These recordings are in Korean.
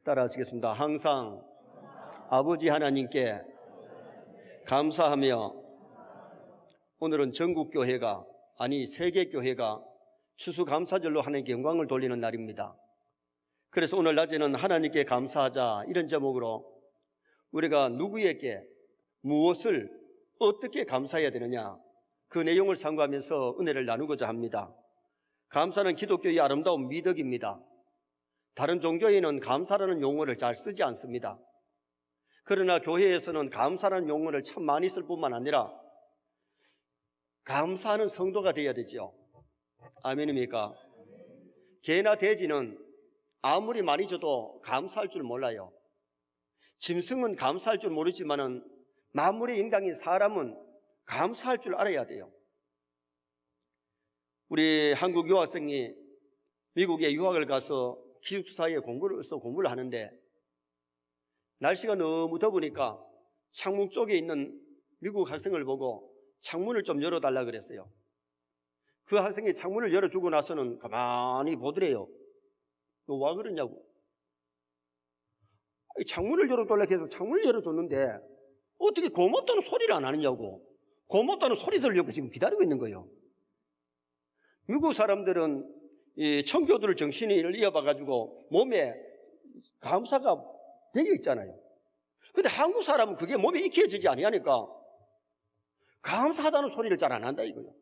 따라하시겠습니다. 항상 아버지 하나님께 감사하며 오늘은 전국교회가 아니 세계교회가 추수감사절로 하나님께 영광을 돌리는 날입니다. 그래서 오늘 낮에는 하나님께 감사하자 이런 제목으로 우리가 누구에게 무엇을 어떻게 감사해야 되느냐 그 내용을 상고하면서 은혜를 나누고자 합니다. 감사는 기독교의 아름다운 미덕입니다. 다른 종교에는 감사라는 용어를 잘 쓰지 않습니다. 그러나 교회에서는 감사라는 용어를 참 많이 쓸 뿐만 아니라 감사하는 성도가 되어야 되죠. 아멘입니까? 개나 돼지는 아무리 많이 줘도 감사할 줄 몰라요. 짐승은 감사할 줄 모르지만은 만물의 인간인 사람은 감사할 줄 알아야 돼요. 우리 한국 유학생이 미국에 유학을 가서 기숙사에 공부를 하는데 날씨가 너무 더우니까 창문 쪽에 있는 미국 학생을 보고 창문을 좀 열어달라 그랬어요. 그 학생이 창문을 열어주고 나서는 가만히 보더래요. 너 와 그러냐고. 창문을 열어달라 해서 창문을 열어줬는데 어떻게 고맙다는 소리를 안 하느냐고. 고맙다는 소리 들으려고 지금 기다리고 있는 거예요. 미국 사람들은 이 청교도를 정신을 이어봐가지고 몸에 감사가 되어 있잖아요. 근데 한국 사람은 그게 몸에 익혀지지 아니하니까 감사하다는 소리를 잘 안 한다 이거예요.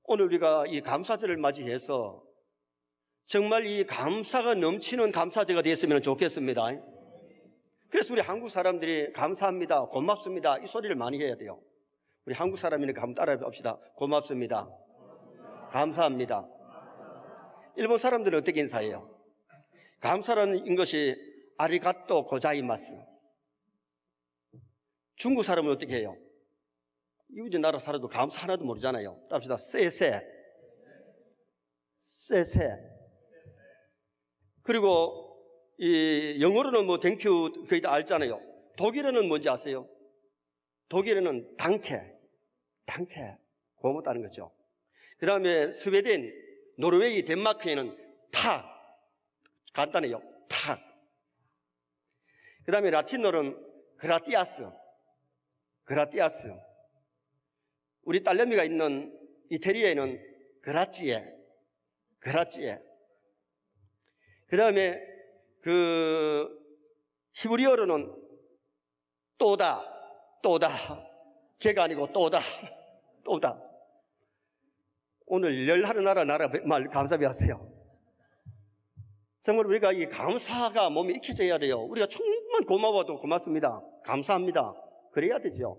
오늘 우리가 이 감사절을 맞이해서 정말 이 감사가 넘치는 감사제가 되었으면 좋겠습니다. 그래서 우리 한국 사람들이 감사합니다, 고맙습니다 이 소리를 많이 해야 돼요. 우리 한국 사람이니까 한번 따라해 봅시다. 고맙습니다, 감사합니다. 일본 사람들은 어떻게 인사해요? 감사라는 것이 아리가또 고자이마스. 중국 사람은 어떻게 해요? 이웃 나라 살아도 감사 하나도 모르잖아요. 따릅시다. 세세. 세세. 그리고 이 영어로는 뭐 땡큐 거의 다 알잖아요. 독일어는 뭔지 아세요? 독일어는 당케. 당케. 고맙다는 거죠. 그 다음에 스웨덴, 노르웨이, 덴마크에는 탁. 간단해요. 탁. 그 다음에 라틴어는 그라티아스. 그라티아스. 우리 딸내미가 있는 이태리에는 그라찌에. 그라찌에. 그 다음에 히브리어로는 또다. 또다. 걔가 아니고 또다. 또다. 오늘 열하루 나라 말 감사 배웠어요. 정말 우리가 이 감사가 몸에 익혀져야 돼요. 우리가 정말 고마워도 고맙습니다, 감사합니다 그래야 되죠.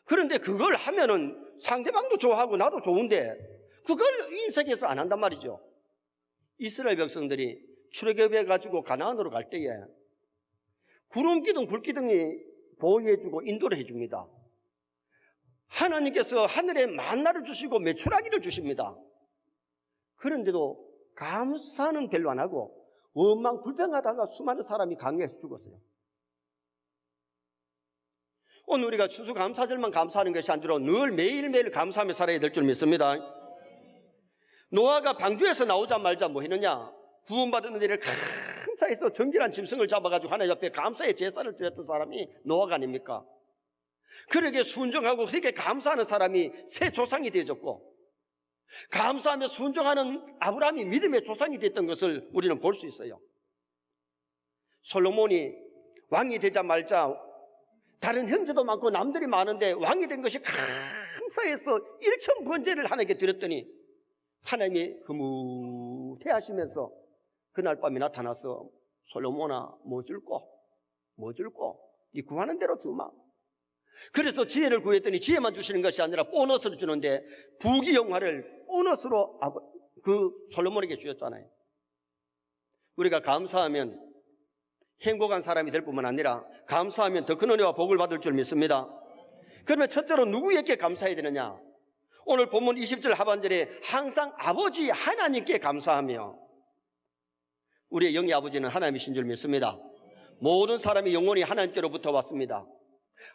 그런데 그걸 하면은 상대방도 좋아하고 나도 좋은데 그걸 인생에서 안 한단 말이죠. 이스라엘 백성들이 출애굽해 가지고 가나안으로 갈 때에 구름기둥 불기둥이 보호해주고 인도를 해줍니다. 하나님께서 하늘에 만나를 주시고 메추라기를 주십니다. 그런데도 감사는 별로 안 하고 원망 불평하다가 수많은 사람이 강요해서 죽었어요. 오늘 우리가 추수감사절만 감사하는 것이 아니라 늘 매일매일 감사하며 살아야 될 줄 믿습니다. 노아가 방주에서 나오자마자 뭐 했느냐? 구원받은 은혜를 감사해서 정결한 짐승을 잡아가지고 하나님 앞에 감사의 제사를 드렸던 사람이 노아가 아닙니까? 그러게 순종하고 그렇게 감사하는 사람이 새 조상이 되어졌고 감사하며 순종하는 아브라함이 믿음의 조상이 됐던 것을 우리는 볼 수 있어요. 솔로몬이 왕이 되자 말자 다른 형제도 많고 남들이 많은데 왕이 된 것이 감사해서 일천번제를 하나님께 드렸더니 하나님이 흐뭇해하시면서 그날 밤에 나타나서 솔로몬아 뭐 줄꼬? 네 구하는 대로 주마. 그래서 지혜를 구했더니 지혜만 주시는 것이 아니라 보너스를 주는데 부귀영화를 보너스로 그 솔로몬에게 주셨잖아요. 우리가 감사하면 행복한 사람이 될 뿐만 아니라 감사하면 더 큰 은혜와 복을 받을 줄 믿습니다. 그러면 첫째로 누구에게 감사해야 되느냐? 오늘 본문 20절 하반절에 항상 아버지 하나님께 감사하며, 우리의 영의 아버지는 하나님이신 줄 믿습니다. 모든 사람이 영원히 하나님께로부터 왔습니다.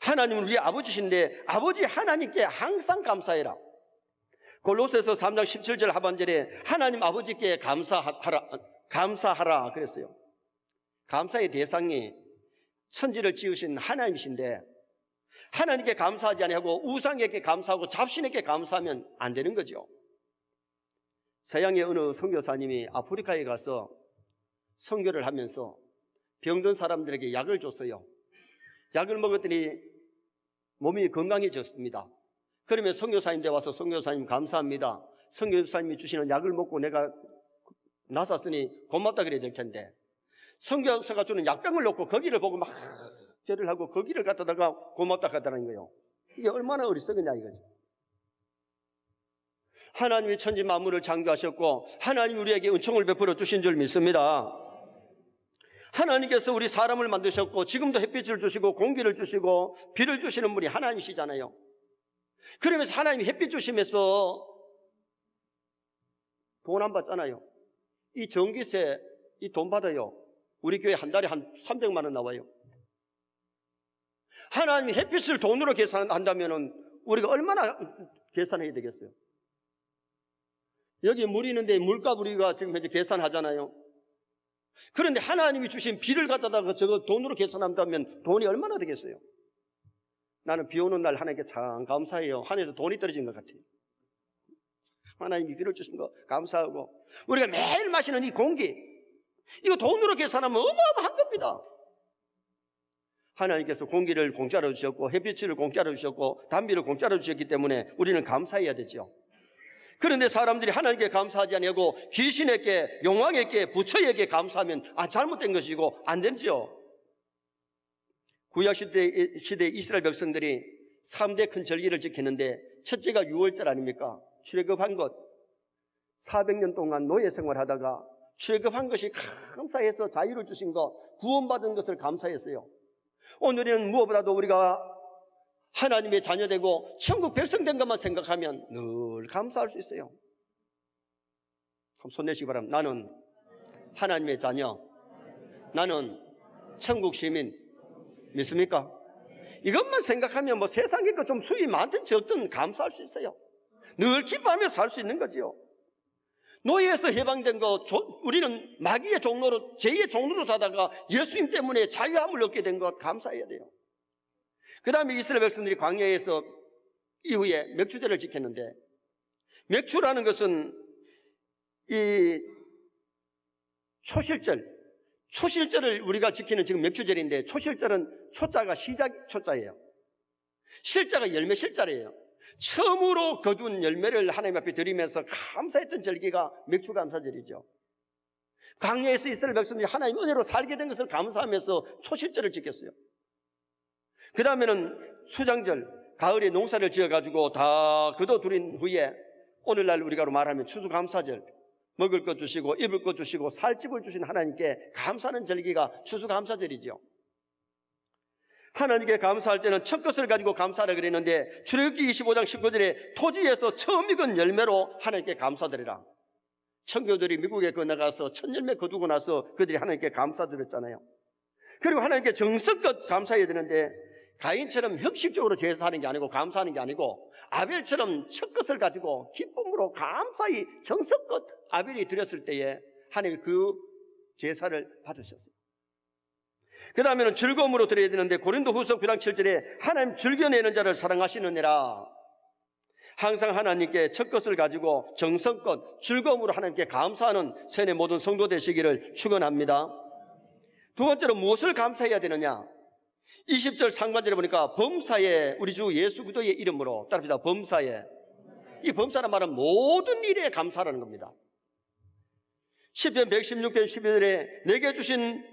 하나님은 우리의 아버지신데 아버지 하나님께 항상 감사해라. 골로새서 3장 17절 하반절에 하나님 아버지께 감사하라, 감사하라 그랬어요. 감사의 대상이 천지를 지으신 하나님이신데 하나님께 감사하지 아니하고 우상에게 감사하고 잡신에게 감사하면 안 되는 거죠. 서양의 어느 선교사님이 아프리카에 가서 선교를 하면서 병든 사람들에게 약을 줬어요. 약을 먹었더니 몸이 건강해졌습니다. 그러면 선교사님한테 와서 선교사님 감사합니다. 선교사님이 주시는 약을 먹고 내가 나섰으니 고맙다 그래야 될 텐데 선교사가 주는 약병을 놓고 거기를 보고 막 절을 하고 거기를 갖다가 고맙다 하다는 거예요. 이게 얼마나 어리석으냐 이거죠. 하나님이 천지 만물을 창조하셨고 하나님이 우리에게 은총을 베풀어 주신 줄 믿습니다. 하나님께서 우리 사람을 만드셨고 지금도 햇빛을 주시고 공기를 주시고 비를 주시는 분이 하나님이시잖아요. 그러면서 하나님이 햇빛 주시면서 돈 안 받잖아요. 이 전기세 이 돈 받아요. 우리 교회 한 달에 한 300만 원 나와요. 하나님이 햇빛을 돈으로 계산한다면 우리가 얼마나 계산해야 되겠어요? 여기 물 있는데 물값 우리가 지금 현재 계산하잖아요. 그런데 하나님이 주신 비를 갖다가 저거 돈으로 계산한다면 돈이 얼마나 되겠어요? 나는 비 오는 날 하나님께 참 감사해요. 하늘에서 돈이 떨어진 것 같아요. 하나님이 비를 주신 거 감사하고 우리가 매일 마시는 이 공기 이거 돈으로 계산하면 어마어마한 겁니다. 하나님께서 공기를 공짜로 주셨고 햇빛을 공짜로 주셨고 담비를 공짜로 주셨기 때문에 우리는 감사해야 되죠. 그런데 사람들이 하나님께 감사하지 아니하고 귀신에게 용왕에게 부처에게 감사하면 잘못된 것이고 안 되죠. 구약시대 이스라엘 백성들이 3대 큰 절기를 지켰는데 첫째가 6월절 아닙니까? 출애굽한 것 400년 동안 노예 생활하다가 출애굽한 것이 감사해서 자유를 주신 것 구원받은 것을 감사했어요. 오늘은 무엇보다도 우리가 하나님의 자녀되고 천국 백성 된 것만 생각하면 늘 감사할 수 있어요. 손 내시기 바랍니다. 나는 하나님의 자녀, 나는 천국 시민 믿습니까? 이것만 생각하면 뭐 세상에 좀 수입이 많든 적든 감사할 수 있어요. 늘 기뻐하며 살 수 있는 거지요. 노예에서 해방된 거 우리는 마귀의 종로로 죄의 종로로 사다가 예수님 때문에 자유함을 얻게 된 것 감사해야 돼요. 그 다음에 이스라엘 백성들이 광야에서 이후에 맥주제를 지켰는데 맥주라는 것은 이 초실절을 우리가 지키는 지금 맥주절인데 초실절은 초자가 시작 초자예요. 실자가 열매 실자래요. 처음으로 거둔 열매를 하나님 앞에 드리면서 감사했던 절기가 맥주감사절이죠. 광야에서 이스라엘 백성들이 하나님 은혜로 살게 된 것을 감사하면서 초실절을 지켰어요. 그 다음에는 수장절, 가을에 농사를 지어가지고 다 거둬들인 후에 오늘날 우리가 말하면 추수감사절, 먹을 것 주시고 입을 것 주시고 살 집을 주신 하나님께 감사하는 절기가 추수감사절이죠. 하나님께 감사할 때는 첫 것을 가지고 감사하라 그랬는데 출애굽기 25장 19절에 토지에서 처음 익은 열매로 하나님께 감사드리라. 청교들이 미국에 나가서 첫 열매 거두고 나서 그들이 하나님께 감사드렸잖아요. 그리고 하나님께 정성껏 감사해야 되는데 가인처럼 형식적으로 제사하는 게 아니고 감사하는 게 아니고 아벨처럼 첫 것을 가지고 기쁨으로 감사히 정성껏 아벨이 드렸을 때에 하나님이 그 제사를 받으셨어요. 그 다음에는 즐거움으로 드려야 되는데 고린도후서 9장 7절에 하나님 즐겨내는 자를 사랑하시느니라. 항상 하나님께 첫 것을 가지고 정성껏 즐거움으로 하나님께 감사하는 세뇌 모든 성도 되시기를 축원합니다. 두 번째로 무엇을 감사해야 되느냐? 20절 상반절에 보니까 범사에 우리 주 예수 그리스도의 이름으로 따릅니다. 범사에. 이 범사란 말은 모든 일에 감사라는 겁니다. 시편 116편 12절에 내게 주신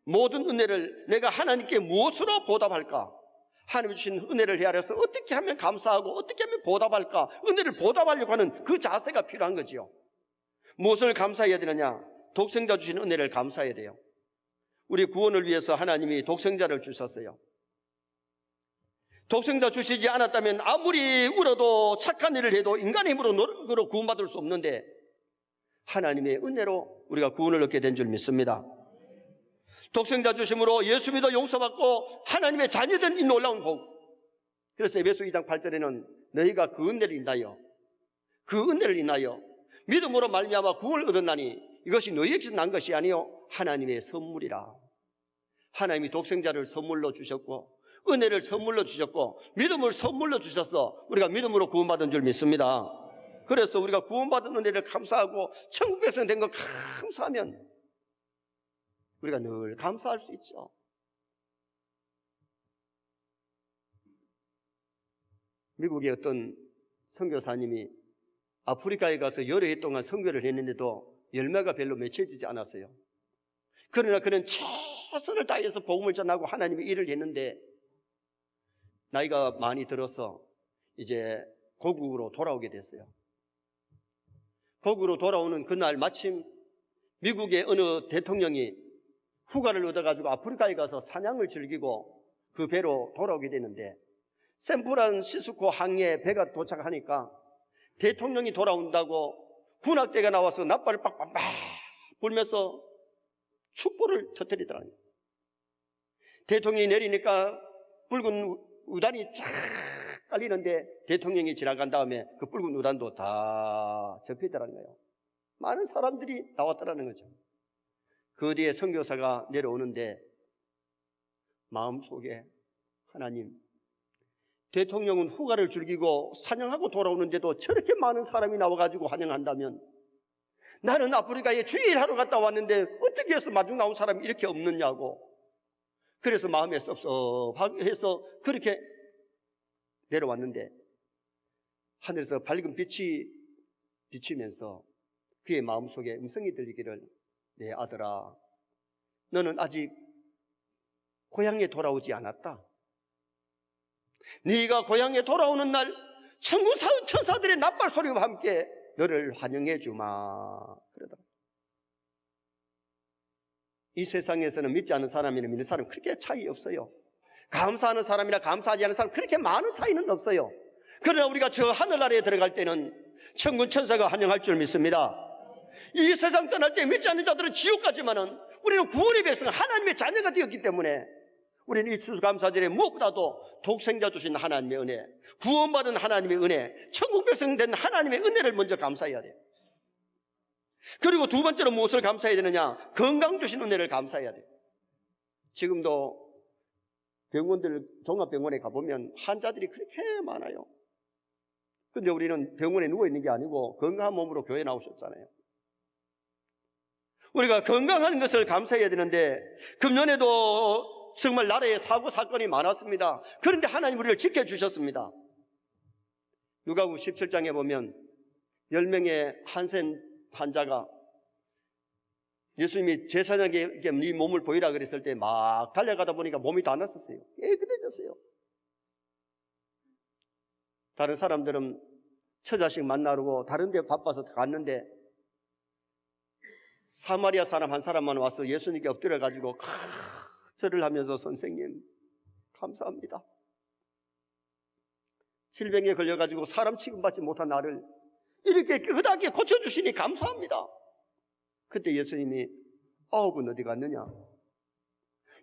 모든 은혜를 내가 하나님께 무엇으로 보답할까? 하나님이 주신 은혜를 헤아려서 어떻게 하면 감사하고 어떻게 하면 보답할까? 은혜를 보답하려고 하는 그 자세가 필요한 거지요. 무엇을 감사해야 되느냐? 독생자 주신 은혜를 감사해야 돼요. 우리 구원을 위해서 하나님이 독생자를 주셨어요. 독생자 주시지 않았다면 아무리 울어도 착한 일을 해도 인간의 힘으로 노력으로 구원받을 수 없는데 하나님의 은혜로 우리가 구원을 얻게 된 줄 믿습니다. 독생자 주심으로 예수 믿어 용서받고 하나님의 자녀된 이 놀라운 복. 그래서 에베소 2장 8절에는 너희가 그 은혜를 인하여 믿음으로 말미암아 구원을 얻었나니 이것이 너희에게서 난 것이 아니요 하나님의 선물이라. 하나님이 독생자를 선물로 주셨고 은혜를 선물로 주셨고 믿음을 선물로 주셔서 우리가 믿음으로 구원받은 줄 믿습니다. 그래서 우리가 구원받은 은혜를 감사하고 천국 백성 된 거 감사하면 우리가 늘 감사할 수 있죠. 미국의 어떤 선교사님이 아프리카에 가서 여러 해 동안 선교를 했는데도 열매가 별로 맺혀지지 않았어요. 그러나 그는 최선을 다해서 복음을 전하고 하나님의 일을 했는데 나이가 많이 들어서 이제 고국으로 돌아오게 됐어요. 고국으로 돌아오는 그날 마침 미국의 어느 대통령이 휴가를 얻어가지고 아프리카에 가서 사냥을 즐기고 그 배로 돌아오게 되는데 샌프란시스코 항에 배가 도착하니까 대통령이 돌아온다고 군악대가 나와서 납발을 빡빡빡 불면서 촛불을 터뜨리더라고요. 대통령이 내리니까 붉은 우단이 쫙 깔리는데 대통령이 지나간 다음에 그 붉은 우단도 다 접히더라는 거예요. 많은 사람들이 나왔더라는 거죠. 그 뒤에 선교사가 내려오는데 마음속에 하나님, 대통령은 휴가를 즐기고 사냥하고 돌아오는데도 저렇게 많은 사람이 나와가지고 환영한다면 나는 아프리카에 주일하러 갔다 왔는데 어떻게 해서 마중 나온 사람이 이렇게 없느냐고. 그래서 마음에 섭섭해서 그렇게 내려왔는데 하늘에서 밝은 빛이 비치면서 그의 마음속에 음성이 들리기를 내 아들아, 너는 아직 고향에 돌아오지 않았다. 네가 고향에 돌아오는 날 천국 천사들의 납발 소리와 함께 너를 환영해 주마. 그러더라. 이 세상에서는 믿지 않는 사람이나 믿는 사람 그렇게 차이 없어요. 감사하는 사람이나 감사하지 않는 사람 그렇게 많은 차이는 없어요. 그러나 우리가 저 하늘나라에 들어갈 때는 천군 천사가 환영할 줄 믿습니다. 이 세상 떠날 때 믿지 않는 자들은 지옥 가지만은 우리는 구원의 백성 하나님의 자녀가 되었기 때문에 우리는 이 추수감사절에 무엇보다도 독생자 주신 하나님의 은혜, 구원받은 하나님의 은혜, 천국 백성 된 하나님의 은혜를 먼저 감사해야 돼요. 그리고 두 번째로 무엇을 감사해야 되느냐? 건강 주신 은혜를 감사해야 돼요. 지금도 병원들, 종합병원에 가보면 환자들이 그렇게 많아요. 근데 우리는 병원에 누워있는 게 아니고 건강한 몸으로 교회 나오셨잖아요. 우리가 건강한 것을 감사해야 되는데 금년에도 정말 나라에 사고 사건이 많았습니다. 그런데 하나님 우리를 지켜주셨습니다. 누가복음 17장에 보면 10명의 한센 환자가 예수님이 제사장에게 네 몸을 보이라 그랬을 때 막 달려가다 보니까 몸이 다 났었어요. 깨끗해졌어요. 다른 사람들은 처자식 만나러 다른 데 바빠서 갔는데 사마리아 사람 한 사람만 와서 예수님께 엎드려가지고 절을 하면서 선생님 감사합니다. 질병에 걸려가지고 사람 취급받지 못한 나를 이렇게 깨끗하게 고쳐주시니 감사합니다. 그때 예수님이 9은 어디 갔느냐?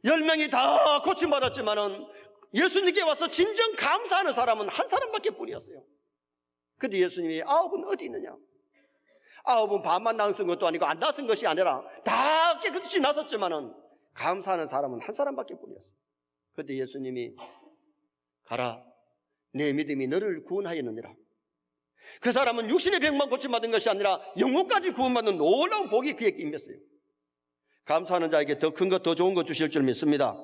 10명이 다 고침받았지만은 예수님께 와서 진정 감사하는 사람은 한 사람밖에 뿐이었어요. 그때 예수님이 9은 어디 있느냐? 9은 반만 나은 것도 아니고 안 나은 것이 아니라 다 깨끗이 나섰지만은 감사하는 사람은 한 사람밖에 뿐이었어요. 그때 예수님이 가라, 내 믿음이 너를 구원하였느니라. 그 사람은 육신의 병만 고침받은 것이 아니라 영혼까지 구원받는 놀라운 복이 그에게 임했어요. 감사하는 자에게 더 큰 것, 더 좋은 것 주실 줄 믿습니다.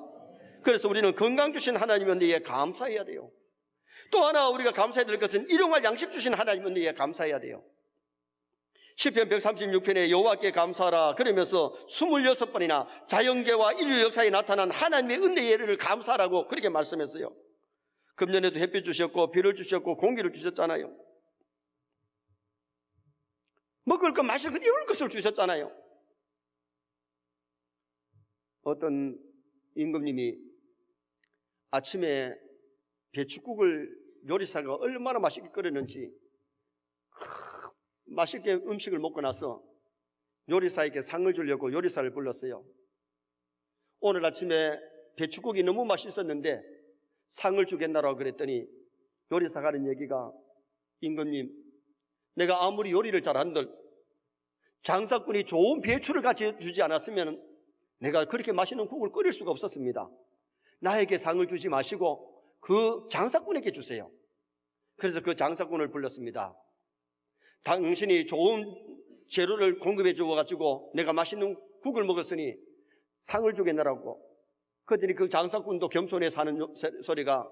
그래서 우리는 건강 주신 하나님의 은혜에 감사해야 돼요. 또 하나 우리가 감사해야 될 것은 일용할 양식 주신 하나님의 은혜에 감사해야 돼요. 시편 136편에 여호와께 감사하라 그러면서 26번이나 자연계와 인류 역사에 나타난 하나님의 은혜를 감사하라고 그렇게 말씀했어요. 금년에도 햇빛 주셨고 비를 주셨고 공기를 주셨잖아요. 먹을 것 마실 것 입을 것을 주셨잖아요. 어떤 임금님이 아침에 배춧국을 요리사가 얼마나 맛있게 끓였는지 맛있게 음식을 먹고 나서 요리사에게 상을 주려고 요리사를 불렀어요. 오늘 아침에 배춧국이 너무 맛있었는데 상을 주겠나라고 그랬더니 요리사가 하는 얘기가 임금님, 내가 아무리 요리를 잘한들 장사꾼이 좋은 배추를 같이 주지 않았으면 내가 그렇게 맛있는 국을 끓일 수가 없었습니다. 나에게 상을 주지 마시고 그 장사꾼에게 주세요. 그래서 그 장사꾼을 불렀습니다. 당신이 좋은 재료를 공급해 주어가지고 내가 맛있는 국을 먹었으니 상을 주겠느라고. 그랬더니 그 장사꾼도 겸손해서 하는 소리가,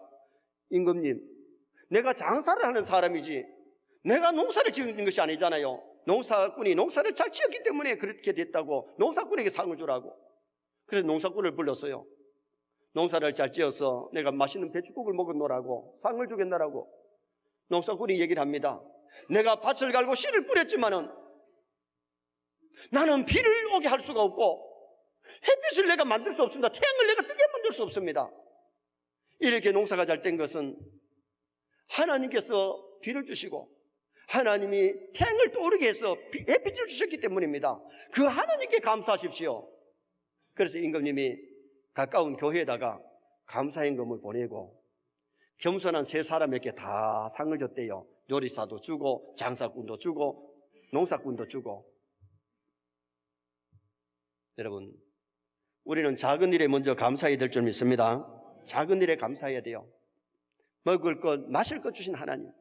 임금님, 내가 장사를 하는 사람이지 내가 농사를 지은 것이 아니잖아요. 농사꾼이 농사를 잘 지었기 때문에 그렇게 됐다고 농사꾼에게 상을 주라고. 그래서 농사꾼을 불렀어요. 농사를 잘 지어서 내가 맛있는 배추국을 먹었노라고 상을 주겠노라고. 농사꾼이 얘기를 합니다. 내가 밭을 갈고 씨를 뿌렸지만은 나는 비를 오게 할 수가 없고 햇빛을 내가 만들 수 없습니다. 태양을 내가 뜨게 만들 수 없습니다. 이렇게 농사가 잘 된 것은 하나님께서 비를 주시고 하나님이 태양을 떠오르게 해서 햇빛을 주셨기 때문입니다. 그 하나님께 감사하십시오. 그래서 임금님이 가까운 교회에다가 감사임금을 보내고 겸손한 세 사람에게 다 상을 줬대요. 요리사도 주고 장사꾼도 주고 농사꾼도 주고. 여러분, 우리는 작은 일에 먼저 감사해야 될 줄 믿습니다. 작은 일에 감사해야 돼요. 먹을 것, 마실 것 주신 하나님.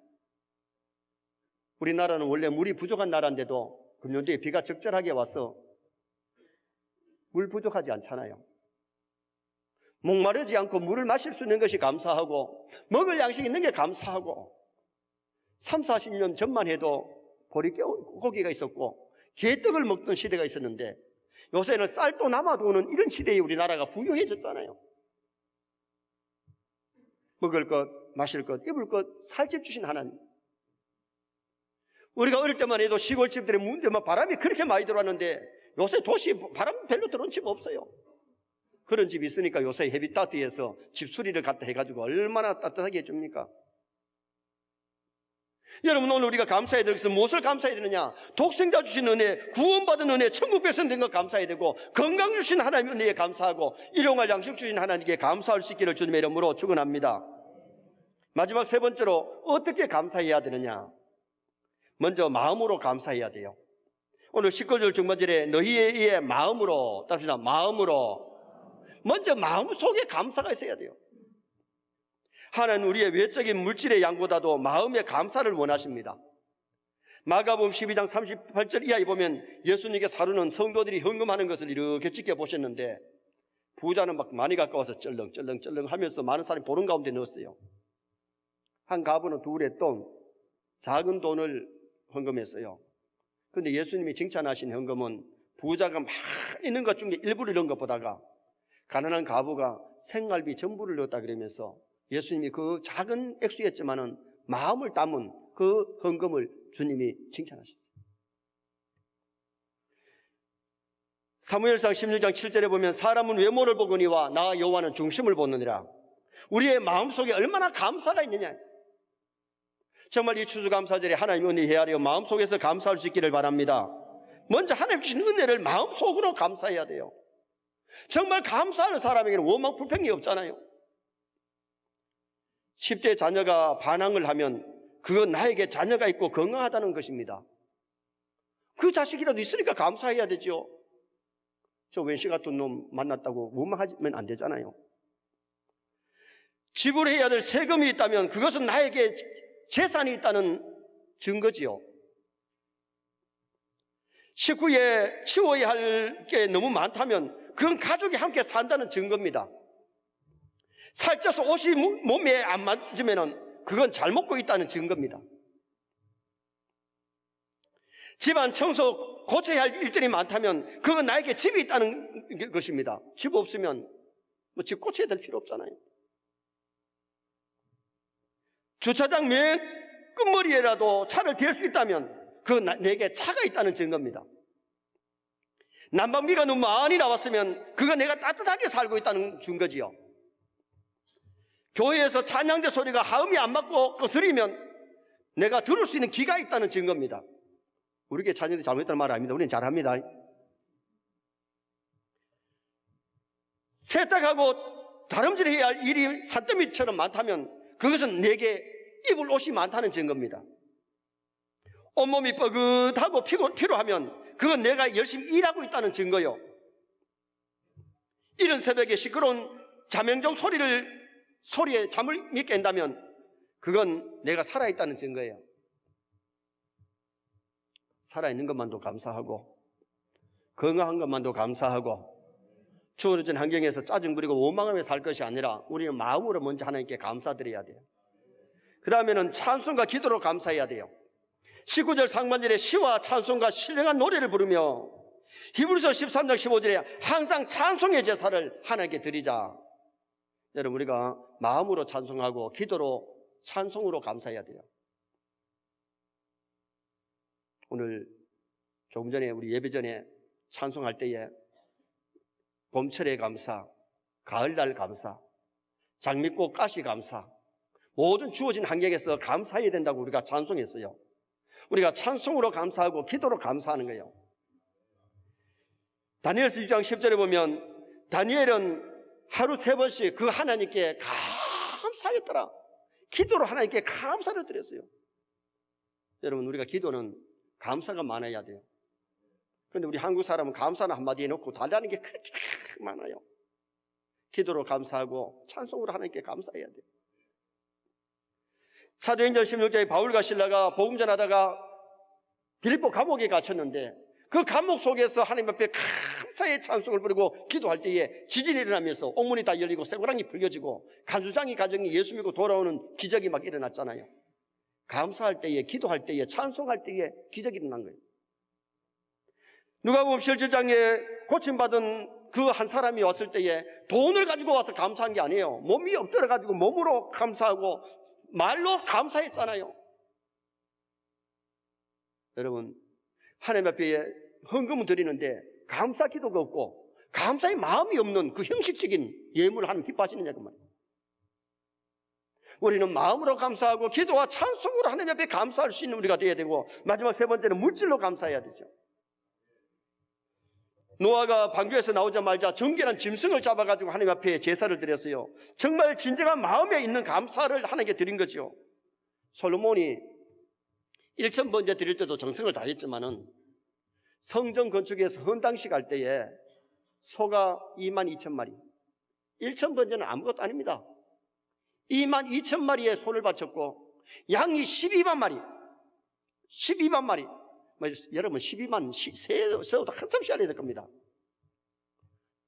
우리나라는 원래 물이 부족한 나라인데도 금년도에 비가 적절하게 와서 물 부족하지 않잖아요. 목마르지 않고 물을 마실 수 있는 것이 감사하고 먹을 양식이 있는 게 감사하고 3, 40년 전만 해도 보리고기가 있었고 게떡을 먹던 시대가 있었는데 요새는 쌀도 남아도 오는 이런 시대에 우리나라가 부유해졌잖아요. 먹을 것, 마실 것, 입을 것, 살집 주신 하나님. 우리가 어릴 때만 해도 시골집들의 문대만 바람이 그렇게 많이 들어왔는데 요새 도시 바람 별로 들어온 집 없어요. 그런 집이 있으니까 요새 햇빛 따뜻해서 집수리를 갖다 해가지고 얼마나 따뜻하게 해줍니까? 여러분, 오늘 우리가 감사해야 될 것은 무엇을 감사해야 되느냐? 독생자 주신 은혜, 구원받은 은혜, 천국 백성된 것 감사해야 되고 건강 주신 하나님 은혜에 감사하고 일용할 양식 주신 하나님께 감사할 수 있기를 주님의 이름으로 축원합니다. 마지막 세 번째로 어떻게 감사해야 되느냐? 먼저 마음으로 감사해야 돼요. 오늘 19절 중반절에 너희의 마음으로, 따릅시다. 마음으로. 먼저 마음속에 감사가 있어야 돼요. 하나님 우리의 외적인 물질의 양보다도 마음의 감사를 원하십니다. 마가복음 12장 38절 이하에 보면 예수님께 사르는 성도들이 헌금하는 것을 이렇게 지켜보셨는데 부자는 막 많이 가까워서 쩔렁쩔렁 하면서 많은 사람이 보는 가운데 넣었어요. 한 가부는 둘의 돈, 작은 돈을 헌금했어요. 그런데 예수님이 칭찬하신 헌금은 부자가 막 있는 것 중에 일부를 넣은 것보다가 가난한 가부가 생활비 전부를 넣었다 그러면서 예수님이 그 작은 액수였지만은 마음을 담은 그 헌금을 주님이 칭찬하셨어요. 사무엘상 16장 7절에 보면 사람은 외모를 보거니와 나 여호와는 중심을 보느니라. 우리의 마음속에 얼마나 감사가 있느냐. 정말 이 추수감사절에 하나님 은혜 헤아려 마음속에서 감사할 수 있기를 바랍니다. 먼저 하나님 주신 은혜를 마음속으로 감사해야 돼요. 정말 감사하는 사람에게는 원망 불평이 없잖아요. 10대 자녀가 반항을 하면 그건 나에게 자녀가 있고 건강하다는 것입니다. 그 자식이라도 있으니까 감사해야 되죠. 저 웬씨 같은 놈 만났다고 원망하면 안 되잖아요. 지불해야 될 세금이 있다면 그것은 나에게 재산이 있다는 증거지요. 식구에 치워야 할 게 너무 많다면 그건 가족이 함께 산다는 증거입니다. 살쪄서 옷이 몸에 안 맞으면 그건 잘 먹고 있다는 증거입니다. 집안 청소 고쳐야 할 일들이 많다면 그건 나에게 집이 있다는 것입니다. 집 없으면 뭐 집 고쳐야 될 필요 없잖아요. 주차장 맨 끝머리에라도 차를 댈 수 있다면 그건 내게 차가 있다는 증거입니다. 난방비가 너무 많이 나왔으면 그건 내가 따뜻하게 살고 있다는 증거지요. 교회에서 찬양대 소리가 하음이 안 맞고 거스리면 내가 들을 수 있는 귀가 있다는 증거입니다. 우리에게 찬양대 잘못했다는 말 아닙니다. 우리는 잘합니다. 세탁하고 다름질해야 할 일이 산더미처럼 많다면 그것은 내게 입을 옷이 많다는 증거입니다. 온몸이 뻐긋하고 피로하면 그건 내가 열심히 일하고 있다는 증거요. 이른 새벽에 시끄러운 자명종 소리에 잠을 못 깬다면 그건 내가 살아있다는 증거예요. 살아있는 것만도 감사하고 건강한 것만도 감사하고 추워진 환경에서 짜증 부리고 원망하며 살 것이 아니라 우리는 마음으로 먼저 하나님께 감사드려야 돼요. 그 다음에는 찬송과 기도로 감사해야 돼요. 19절 상반절에 시와 찬송과 신령한 노래를 부르며 히브리서 13장 15절에 항상 찬송의 제사를 하나님께 드리자. 여러분, 우리가 마음으로 찬송하고 기도로 찬송으로 감사해야 돼요. 오늘 조금 전에 우리 예배 전에 찬송할 때에 봄철의 감사, 가을날 감사, 장미꽃 가시 감사, 모든 주어진 환경에서 감사해야 된다고 우리가 찬송했어요. 우리가 찬송으로 감사하고 기도로 감사하는 거예요. 다니엘서 2장 10절에 보면 다니엘은 하루 3번씩 그 하나님께 감사하겠더라. 기도로 하나님께 감사를 드렸어요. 여러분, 우리가 기도는 감사가 많아야 돼요. 그런데 우리 한국 사람은 감사는 한마디 해놓고 달라는 게 그렇게 많아요. 기도로 감사하고 찬송으로 하나님께 감사해야 돼요. 사도행전 16장에 바울과 실라가 복음 전하다가 빌립보 감옥에 갇혔는데 그 감옥 속에서 하나님 앞에 감사의 찬송을 부르고 기도할 때에 지진이 일어나면서 옥문이 다 열리고 쇠고랑이 풀려지고 간수장이 가정이 예수 믿고 돌아오는 기적이 막 일어났잖아요. 감사할 때에, 기도할 때에, 찬송할 때에 기적이 일어난 거예요. 누가복음 17장에 고침받은 그 한 사람이 왔을 때에 돈을 가지고 와서 감사한 게 아니에요. 몸이 엎드려가지고 몸으로 감사하고 말로 감사했잖아요. 여러분, 하나님 앞에 헌금을 드리는데 감사 기도가 없고 감사의 마음이 없는 그 형식적인 예물을 하나님 기뻐하시느냐 그 말이에요. 우리는 마음으로 감사하고 기도와 찬송으로 하나님 앞에 감사할 수 있는 우리가 되어야 되고, 마지막 3번째는 물질로 감사해야 되죠. 노아가 방주에서 나오자마자 정결한 짐승을 잡아가지고 하나님 앞에 제사를 드렸어요. 정말 진정한 마음에 있는 감사를 하나님께 드린 거죠. 솔로몬이 1,000번째 드릴 때도 정성을 다했지만은 성전 건축에서 헌당식 할 때에 소가 22,000마리, 1,000번째는 아무것도 아닙니다. 22,000마리에 손을 바쳤고 양이 12만 마리, 12만 마리. 여러분 12만 세어도 한참 쉬어야 될 겁니다.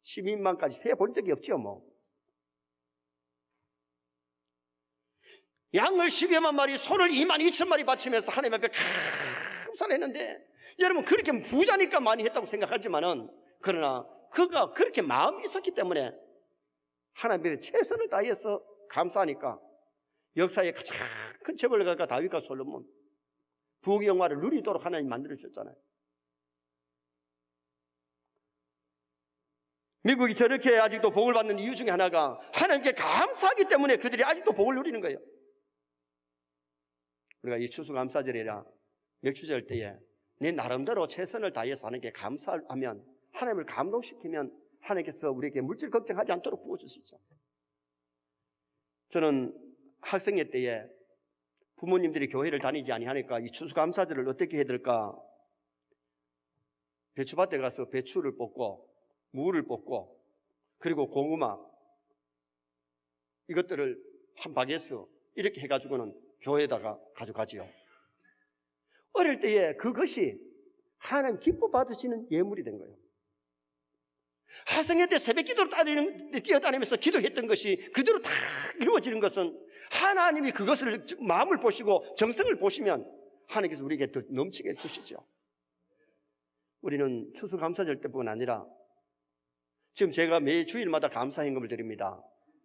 12만까지 세어본 적이 없죠 뭐. 양을 12만 마리, 소를 22,000마리 바치면서 하나님 앞에 감사를 했는데, 여러분 그렇게 부자니까 많이 했다고 생각하지만은, 그러나 그가 그렇게 마음이 있었기 때문에 하나님 앞에 최선을 다해서 감사하니까 역사의 가장 큰 재벌가가 다윗과 솔로몬, 부귀 영화를 누리도록 하나님 만들어주셨잖아요. 미국이 저렇게 아직도 복을 받는 이유 중에 하나가 하나님께 감사하기 때문에 그들이 아직도 복을 누리는 거예요. 우리가 이 추수감사절이라 맥주절 때에 내 나름대로 최선을 다해서 하나님께 감사하면, 하나님을 감동시키면 하나님께서 우리에게 물질 걱정하지 않도록 부어주시죠. 저는 학생회 때에 부모님들이 교회를 다니지 아니하니까 이 추수감사절을 어떻게 해야 될까? 배추밭에 가서 배추를 뽑고 무를 뽑고 그리고 고구마 이것들을 한 바게스 이렇게 해가지고는 교회에다가 가져가지요. 어릴 때에 그것이 하나님 기뻐 받으시는 예물이 된 거예요. 학생회 때 새벽 기도로 뛰어다니면서 기도했던 것이 그대로 다 이루어지는 것은 하나님이 그것을 마음을 보시고 정성을 보시면 하나님께서 우리에게 더 넘치게 주시죠. 우리는 추수감사절 때뿐 아니라 지금 제가 매 주일마다 감사헌금을 드립니다.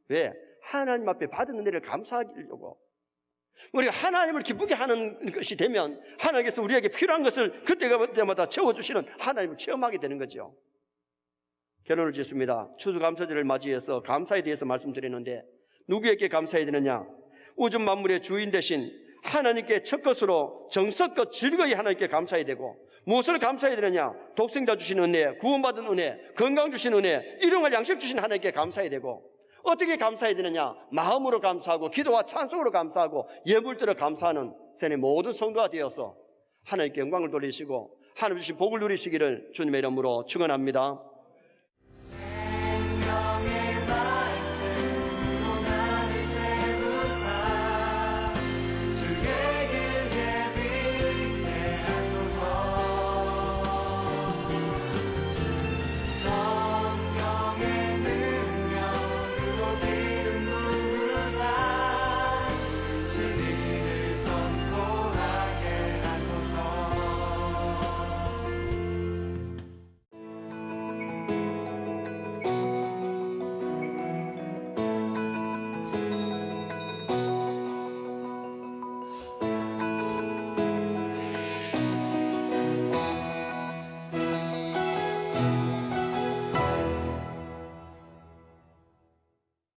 왜? 하나님 앞에 받은 은혜를 감사하려고. 우리가 하나님을 기쁘게 하는 것이 되면 하나님께서 우리에게 필요한 것을 그때마다 채워주시는 하나님을 체험하게 되는 거죠. 결론을 짓습니다. 추수감사절을 맞이해서 감사에 대해서 말씀드렸는데, 누구에게 감사해야 되느냐? 우주 만물의 주인 되신 하나님께 첫 것으로 정성껏 즐거이 하나님께 감사해야 되고, 무엇을 감사해야 되느냐? 독생자 주신 은혜, 구원받은 은혜, 건강 주신 은혜, 일용할 양식 주신 하나님께 감사해야 되고, 어떻게 감사해야 되느냐? 마음으로 감사하고 기도와 찬송으로 감사하고 예물들을 감사하는 세네 모든 성도가 되어서 하나님께 영광을 돌리시고 하나님 주신 복을 누리시기를 주님의 이름으로 축원합니다.